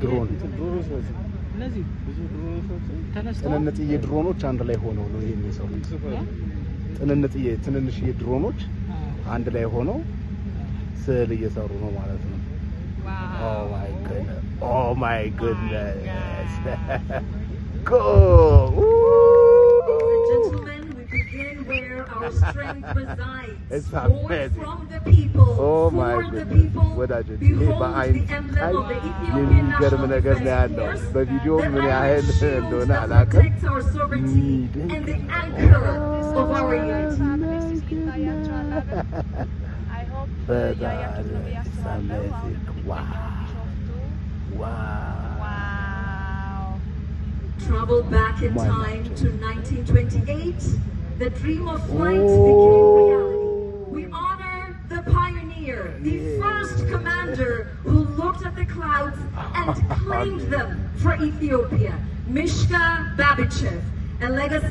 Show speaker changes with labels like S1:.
S1: ድሮን
S2: እነዚህ ብዙ ድሮኖች ተነስተው
S1: ትንንጥዬ ድሮኖች አንድ ላይ ሆነው ነው የሚሰሩት። ትንንሽ ድሮኖች አንድ ላይ ሆነው ስዕል እየሰሩ ነው ማለት ነው። Oh my goodness. Go.
S3: Gentlemen, we begin where our strength resides.
S1: It's amazing.
S3: From the people,
S1: Oh my
S3: for the
S1: goodness.
S3: people.
S1: ወዳጆች
S3: Behold
S1: ይሄ በአይን
S3: the emblem of the Ethiopian
S1: የሚገርም
S3: National
S1: ነገር ነው
S3: Defense
S1: ያለው።
S3: Force,
S1: በቪዲዮ
S3: the
S1: ምን ያህል
S3: iron shield
S1: እንደሆነ
S3: that
S1: አላውቅም።
S3: protects our sovereignty and the anchor of our unity.
S1: But it's amazing. Wow.
S3: Travel back in time to 1928. The dream of flight became reality. We honor the pioneer, the first commander who looked at the clouds and claimed them for Ethiopia, Mishka Babichev, a legacy